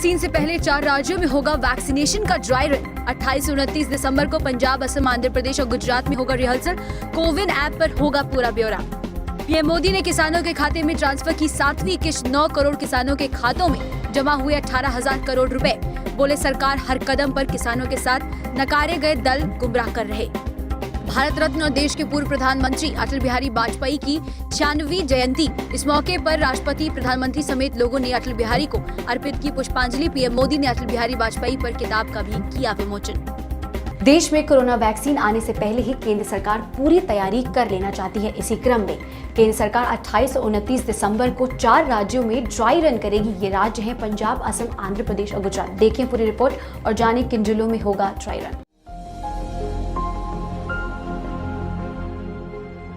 Vaccine से पहले 4 राज्यों में होगा वैक्सीनेशन का ड्राई रन। 28 से 29 दिसंबर को पंजाब, असम, आंध्र प्रदेश और गुजरात में होगा रिहर्सल। कोविन ऐप पर होगा पूरा ब्यौरा। पीएम मोदी ने किसानों के खाते में ट्रांसफर की 7वीं किश्त। 9 करोड़ किसानों के खातों में जमा हुए 18,000 करोड़ रुपए। बोले सरकार हर कदम पर किसानों के साथ, नकारे गए दल गुमराह कर रहे। भारत रत्न और देश के पूर्व प्रधानमंत्री अटल बिहारी वाजपेयी की 96वीं जयंती। इस मौके पर राष्ट्रपति, प्रधानमंत्री समेत लोगों ने अटल बिहारी को अर्पित की पुष्पांजलि। पीएम मोदी ने अटल बिहारी वाजपेयी पर किताब का भी किया विमोचन। देश में कोरोना वैक्सीन आने से पहले ही केंद्र सरकार पूरी तैयारी कर लेना चाहती है। इसी क्रम में केंद्र सरकार 28 और 29 दिसंबर को 4 राज्यों में ड्राई रन करेगी। ये राज्य हैं पंजाब, असम, आंध्र प्रदेश और गुजरात। देखें पूरी रिपोर्ट और जानें किन जिलों में होगा ड्राई रन।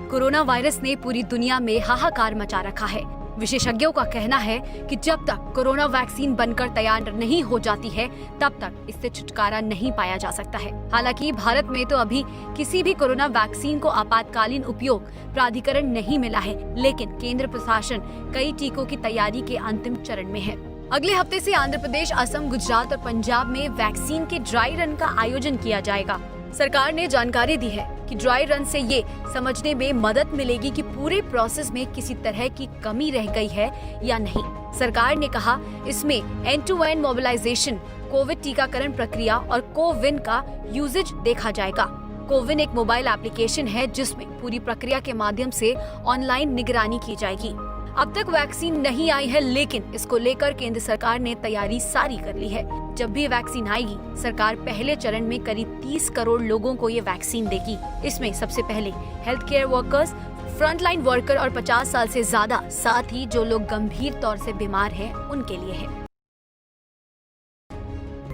कोरोना वायरस ने पूरी दुनिया में हाहाकार मचा रखा है। विशेषज्ञों का कहना है कि जब तक कोरोना वैक्सीन बनकर तैयार नहीं हो जाती है, तब तक इससे छुटकारा नहीं पाया जा सकता है। हालांकि भारत में तो अभी किसी भी कोरोना वैक्सीन को आपातकालीन उपयोग प्राधिकरण नहीं मिला है, लेकिन केंद्र प्रशासन कई टीकों की तैयारी के अंतिम चरण में है। अगले हफ्ते से आंध्र प्रदेश, असम, गुजरात और पंजाब में वैक्सीन के ड्राई रन का आयोजन किया जाएगा। सरकार ने जानकारी दी है कि ड्राई रन से ये समझने में मदद मिलेगी कि पूरे प्रोसेस में किसी तरह की कमी रह गई है या नहीं। सरकार ने कहा इसमें end to end mobilization, Covid टीकाकरण प्रक्रिया और कोविन का यूजेज देखा जाएगा। कोविन एक मोबाइल एप्लीकेशन है जिसमें पूरी प्रक्रिया के माध्यम से ऑनलाइन निगरानी की जाएगी। अब तक वैक्सीन नहीं आई है, लेकिन इसको लेकर केंद्र सरकार ने तैयारी सारी कर ली है। जब भी वैक्सीन आएगी, सरकार पहले चरण में करीब 30 करोड़ लोगों को ये वैक्सीन देगी। इसमें सबसे पहले health care workers, frontline worker और 50 साल से ज्यादा, साथ ही जो लोग गंभीर तौर से बीमार हैं, उनके लिए है।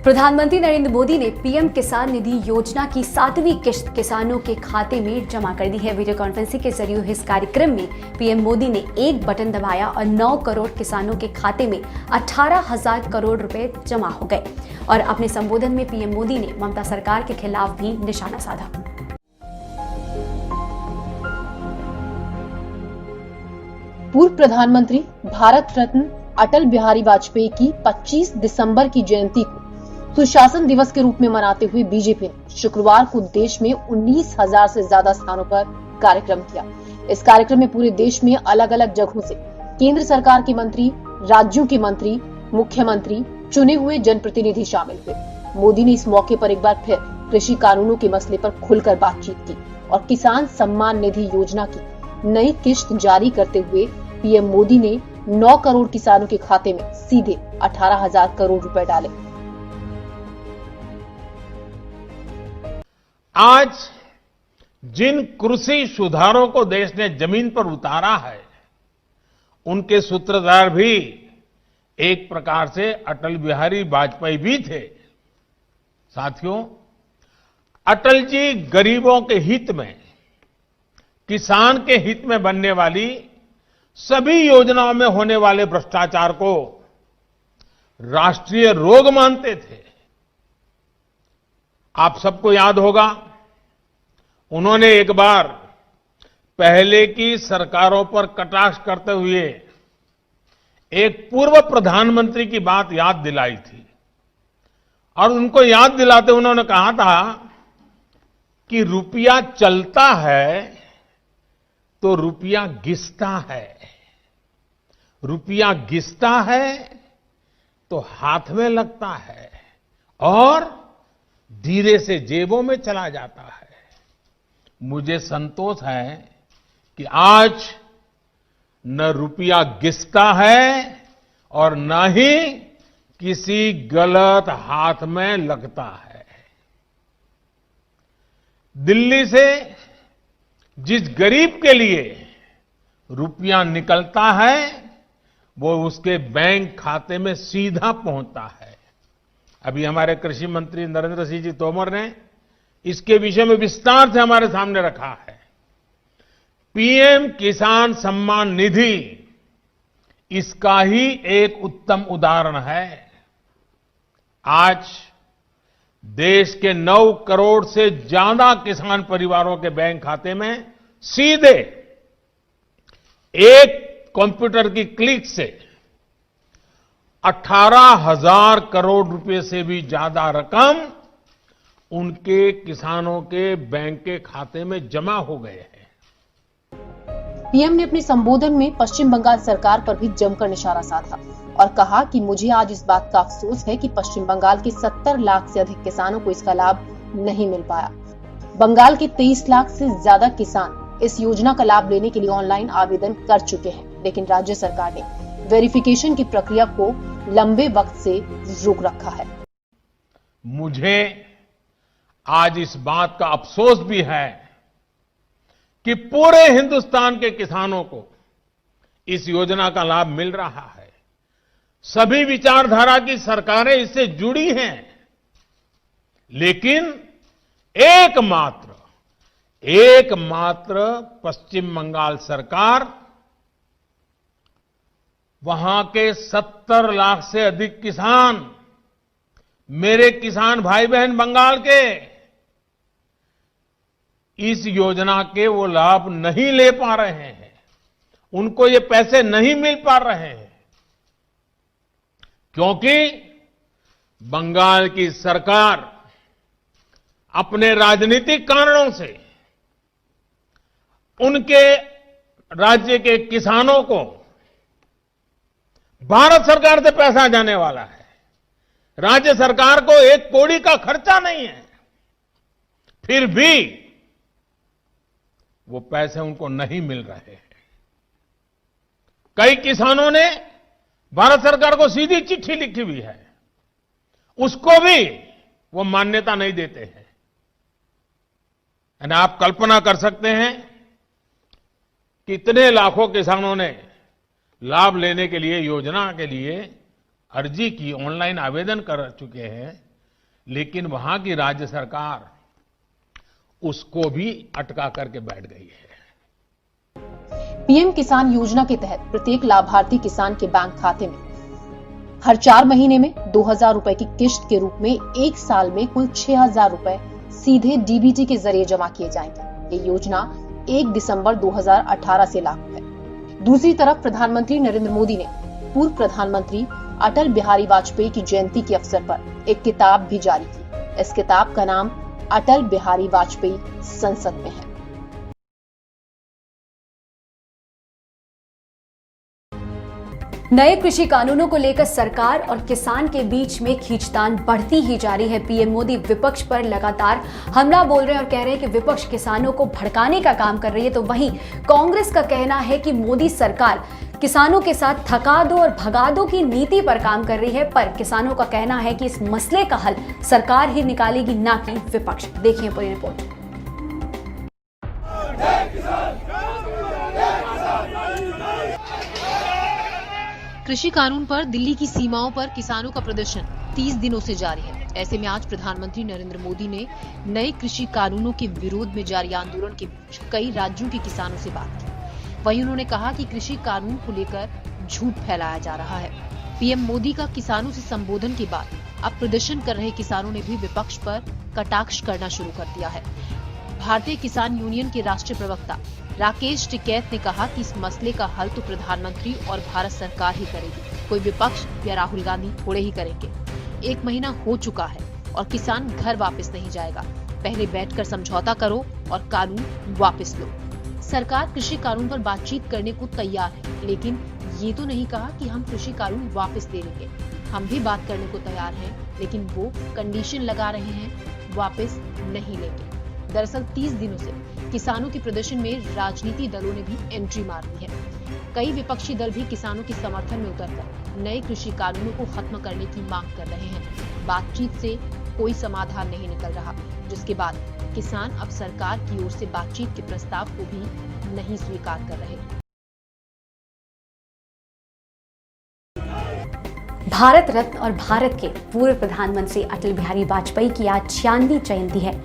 प्रधानमंत्री नरेंद्र मोदी ने पीएम किसान निधि योजना की 7वीं किश्त किसानों के खाते में जमा कर दी है। वीडियो कॉन्फ्रेंसिंग के जरिए हुए इस कार्यक्रम में पीएम मोदी ने एक बटन दबाया और 9 करोड़ किसानों के खाते में 18,000 करोड़ रुपए जमा हो गए। और अपने संबोधन में पीएम मोदी ने ममता सरकार के खिलाफ भी निशाना साधा। पूर्व प्रधानमंत्री भारत रत्न अटल बिहारी वाजपेयी की 25 दिसंबर की जयंती को सुशासन दिवस के रूप में मनाते हुए बीजेपी ने शुक्रवार को देश में 19,000 से ज्यादा स्थानों पर कार्यक्रम किया। इस कार्यक्रम में पूरे देश में अलग अलग जगहों से केंद्र सरकार के मंत्री, राज्यों के मंत्री, मुख्यमंत्री, चुने हुए जनप्रतिनिधि शामिल हुए। मोदी ने इस मौके पर एक बार फिर कृषि कानूनों के मसले पर खुलकर बातचीत की और किसान सम्मान निधि योजना की नई किश्त जारी करते हुए पीएम मोदी ने 9 करोड़ किसानों के खाते में सीधे 18,000 करोड़ रुपए डाले। आज जिन कृषि सुधारों को देश ने जमीन पर उतारा है, उनके सूत्रधार भी एक प्रकार से अटल बिहारी वाजपेयी भी थे। साथियों, अटल जी गरीबों के हित में, किसान के हित में बनने वाली सभी योजनाओं में होने वाले भ्रष्टाचार को राष्ट्रीय रोग मानते थे। आप सबको याद होगा, उन्होंने एक बार पहले की सरकारों पर कटाक्ष करते हुए एक पूर्व प्रधानमंत्री की बात याद दिलाई थी और उनको याद दिलाते उन्होंने कहा था कि रुपया चलता है तो रुपया घिसता है, रुपया घिसता है तो हाथ में लगता है और धीरे से जेबों में चला जाता है। मुझे संतोष है कि आज न रुपया घिसता है और न ही किसी गलत हाथ में लगता है। दिल्ली से जिस गरीब के लिए रुपया निकलता है, वो उसके बैंक खाते में सीधा पहुंचता है। अभी हमारे कृषि मंत्री नरेंद्र सिंह जी तोमर ने इसके विषय में विस्तार से हमारे सामने रखा है। पीएम किसान सम्मान निधि इसका ही एक उत्तम उदाहरण है। आज देश के 9 करोड़ से ज्यादा किसान परिवारों के बैंक खाते में सीधे एक कंप्यूटर की क्लिक से 18,000 करोड़ रुपए से भी ज्यादा रकम उनके किसानों के बैंक के खाते में जमा हो गए हैं। पीएम ने अपने संबोधन में पश्चिम बंगाल सरकार पर भी जमकर निशाना साधा और कहा कि मुझे आज इस बात का अफसोस है कि पश्चिम बंगाल के 70 लाख से अधिक किसानों को इसका लाभ नहीं मिल पाया। बंगाल के 23 लाख से ज्यादा किसान इस योजना का लाभ लेने के लिए ऑनलाइन आवेदन कर चुके हैं, लेकिन राज्य सरकार ने वेरिफिकेशन की प्रक्रिया को लंबे वक्त से रोक रखा है। मुझे आज इस बात का अफसोस भी है कि पूरे हिंदुस्तान के किसानों को इस योजना का लाभ मिल रहा है। सभी विचारधारा की सरकारें इससे जुड़ी हैं, लेकिन एकमात्र पश्चिम बंगाल सरकार वहां के 70 लाख से अधिक किसान, मेरे किसान भाई बहन बंगाल के, इस योजना के वो लाभ नहीं ले पा रहे हैं, उनको ये पैसे नहीं मिल पा रहे हैं, क्योंकि बंगाल की सरकार अपने राजनीतिक कारणों से उनके राज्य के किसानों को भारत सरकार से पैसा जाने वाला है, राज्य सरकार को एक कौड़ी का खर्चा नहीं है, फिर भी वो पैसे उनको नहीं मिल रहे हैं। कई किसानों ने भारत सरकार को सीधी चिट्ठी लिखी हुई है, उसको भी वो मान्यता नहीं देते हैं। यानी आप कल्पना कर सकते हैं कितने लाखों किसानों ने लाभ लेने के लिए, योजना के लिए अर्जी की, ऑनलाइन आवेदन कर चुके हैं, लेकिन वहां की राज्य सरकार उसको भी अटका करके बैठ गई है। पीएम किसान योजना के तहत प्रत्येक लाभार्थी किसान के बैंक खाते में हर 4 महीने में 2,000 रुपए की किश्त के रूप में 1 साल में कुल 6,000 रुपए सीधे डीबीटी के जरिए जमा किए जाएंगे। ये योजना 1 दिसंबर 2018 से लागू है। दूसरी तरफ प्रधानमंत्री नरेंद्र मोदी ने पूर्व प्रधानमंत्री अटल बिहारी वाजपेयी की जयंती के अवसर पर एक किताब भी जारी की। इस किताब का नाम अटल बिहारी वाजपेयी संसद में है। नए कृषि कानूनों को लेकर सरकार और किसान के बीच में खींचतान बढ़ती ही जा रही है। पीएम मोदी विपक्ष पर लगातार हमला बोल रहे हैं और कह रहे हैं कि विपक्ष किसानों को भड़काने का काम कर रही है, तो वहीं कांग्रेस का कहना है कि मोदी सरकार किसानों के साथ थका दो और भगा दो की नीति पर काम कर रही है। पर किसानों का कहना है कि इस मसले का हल सरकार ही निकालेगी, ना कि विपक्ष। देखिए पूरी रिपोर्ट। कृषि कानून पर दिल्ली की सीमाओं पर किसानों का प्रदर्शन 30 दिनों से जारी है। ऐसे में आज प्रधानमंत्री नरेंद्र मोदी ने नए कृषि कानूनों के विरोध में जारी आंदोलन के बीच कई राज्यों के किसानों से बात की। वहीं उन्होंने कहा कि कृषि कानून को लेकर झूठ फैलाया जा रहा है। पीएम मोदी का किसानों से संबोधन के बाद अब प्रदर्शन कर रहे किसानों ने भी विपक्ष पर कटाक्ष करना शुरू कर दिया है। भारतीय किसान यूनियन के राष्ट्रीय प्रवक्ता राकेश टिकैत ने कहा कि इस मसले का हल तो प्रधानमंत्री और भारत सरकार ही करेगी, कोई विपक्ष या राहुल गांधी थोड़े ही करेंगे। 1 महीना हो चुका है और किसान घर वापस नहीं जाएगा। पहले बैठकर समझौता करो और कानून वापस लो। सरकार कृषि कानून पर बातचीत करने को तैयार है, लेकिन ये तो नहीं कहा कि हम कृषि कानून वापस ले लेंगे। हम भी बात करने को तैयार हैं, लेकिन वो कंडीशन लगा रहे हैं, वापस नहीं लेंगे। दरअसल 30 दिनों से किसानों के प्रदर्शन में राजनीतिक दलों ने भी एंट्री मार दी है। कई विपक्षी दल भी किसानों के समर्थन में उतरकर नए कृषि कानूनों को खत्म करने की मांग कर रहे हैं। बातचीत से कोई समाधान नहीं निकल रहा, जिसके बाद किसान अब सरकार की ओर से बातचीत के प्रस्ताव को भी नहीं स्वीकार कर रहे। भारत रत्न और भारत के पूर्व प्रधानमंत्री अटल बिहारी वाजपेयी की आज 96वीं जयंती है।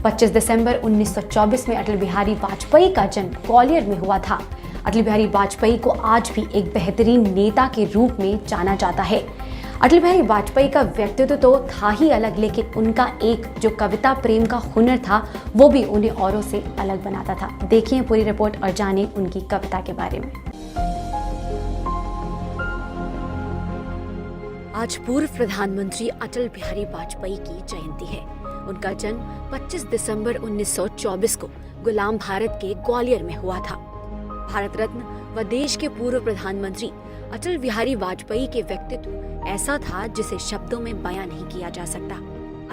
25 दिसंबर 1924 में अटल बिहारी वाजपेयी का जन्म ग्वालियर में हुआ था। अटल बिहारी वाजपेयी को आज भी एक बेहतरीन नेता के रूप में जाना जाता है। अटल बिहारी वाजपेयी का व्यक्तित्व तो था ही अलग, लेकिन उनका एक जो कविता प्रेम का हुनर था वो भी उन्हें औरों से अलग बनाता था। देखिए पूरी रिपोर्ट और जानिए उनकी कविता के बारे में। आज पूर्व प्रधानमंत्री अटल बिहारी वाजपेयी की जयंती है। उनका जन्म 25 दिसंबर 1924 को गुलाम भारत के ग्वालियर में हुआ था। भारत रत्न व देश के पूर्व प्रधानमंत्री अटल बिहारी वाजपेयी के व्यक्तित्व ऐसा था जिसे शब्दों में बयां नहीं किया जा सकता।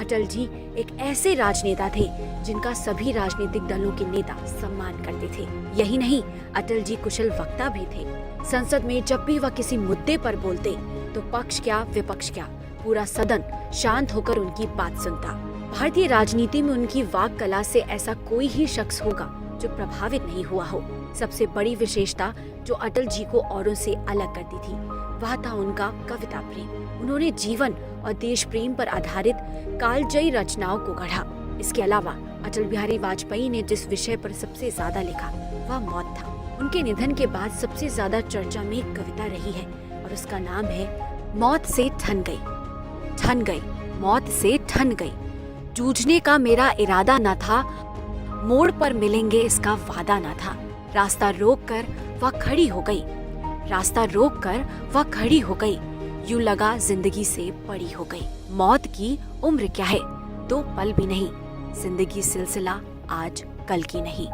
अटल जी एक ऐसे राजनेता थे जिनका सभी राजनीतिक दलों के नेता सम्मान करते थे। यही नहीं, अटल जी कुशल वक्ता भी थे। संसद में जब भी वह किसी मुद्दे पर बोलते तो पक्ष क्या विपक्ष क्या, पूरा सदन शांत होकर उनकी बात सुनता। भारतीय राजनीति में उनकी वाक कला से ऐसा कोई ही शख्स होगा जो प्रभावित नहीं हुआ हो। सबसे बड़ी विशेषता जो अटल जी को औरों से अलग करती थी वह था उनका कविता प्रेम। उन्होंने जीवन और देश प्रेम पर आधारित कालजयी रचनाओं को गढ़ा। इसके अलावा अटल बिहारी वाजपेयी ने जिस विषय पर सबसे ज्यादा लिखा वह मौत था। उनके निधन के बाद सबसे ज्यादा चर्चा में एक कविता रही है और उसका नाम है मौत से ठन गई, ठन गई, मौत से ठन गई। जूझने का मेरा इरादा न था, मोड़ पर मिलेंगे इसका वादा न था। रास्ता रोक कर वह खड़ी हो गई, रास्ता रोक कर वह खड़ी हो गई। यूं लगा जिंदगी से बड़ी हो गई। मौत की उम्र क्या है, 2 पल भी नहीं। जिंदगी सिलसिला आज कल की नहीं।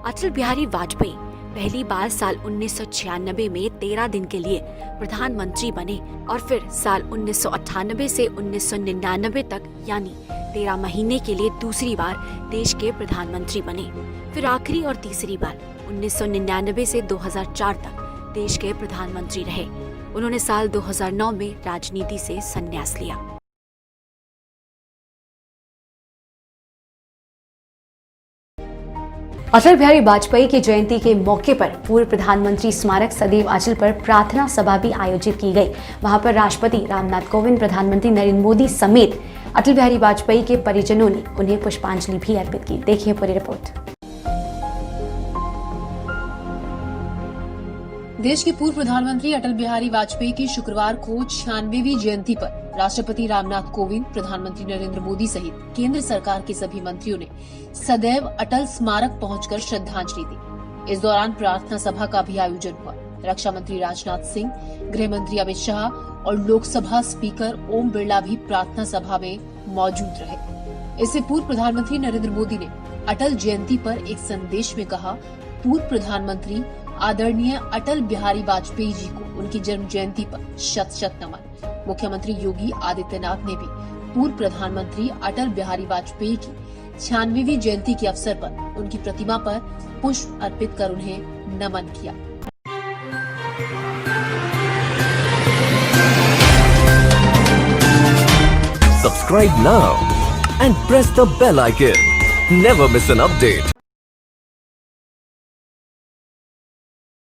अटल बिहारी वाजपेयी पहली बार साल 1996 में 13 दिन के लिए प्रधानमंत्री बने और फिर साल 1998 से 1999 तक यानी 13 महीने के लिए दूसरी बार देश के प्रधानमंत्री बने। फिर आखिरी और तीसरी बार 1999 से 2004 तक देश के प्रधानमंत्री रहे। उन्होंने साल 2009 में राजनीति से संन्यास लिया। अटल बिहारी वाजपेयी की जयंती के मौके पर पूर्व प्रधानमंत्री स्मारक सदैव अटल पर प्रार्थना सभा भी आयोजित की गई। वहां पर राष्ट्रपति रामनाथ कोविंद, प्रधानमंत्री नरेंद्र मोदी समेत अटल बिहारी वाजपेयी के परिजनों ने उन्हें पुष्पांजलि भी अर्पित की। देखिए पूरी रिपोर्ट। देश के पूर्व प्रधानमंत्री अटल बिहारी वाजपेयी की शुक्रवार को 96वीं जयंती पर राष्ट्रपति रामनाथ कोविंद, प्रधानमंत्री नरेंद्र मोदी सहित केंद्र सरकार के सभी मंत्रियों ने सदैव अटल स्मारक पहुंचकर श्रद्धांजलि दी। इस दौरान प्रार्थना सभा का भी आयोजन हुआ। रक्षा मंत्री राजनाथ सिंह, गृह मंत्री अमित शाह और लोकसभा स्पीकर ओम बिरला भी प्रार्थना सभा में मौजूद रहे। इससे पूर्व प्रधानमंत्री नरेंद्र मोदी ने अटल जयंती पर एक संदेश में कहा, पूर्व प्रधानमंत्री आदरणीय अटल बिहारी वाजपेयी जी को उनकी जन्म जयंती पर शत शत नमन। मुख्यमंत्री योगी आदित्यनाथ ने भी पूर्व प्रधानमंत्री अटल बिहारी वाजपेयी की 96वीं जयंती के अवसर पर उनकी प्रतिमा पर पुष्प अर्पित कर उन्हें नमन किया। Subscribe now and press the bell icon. Never miss an update.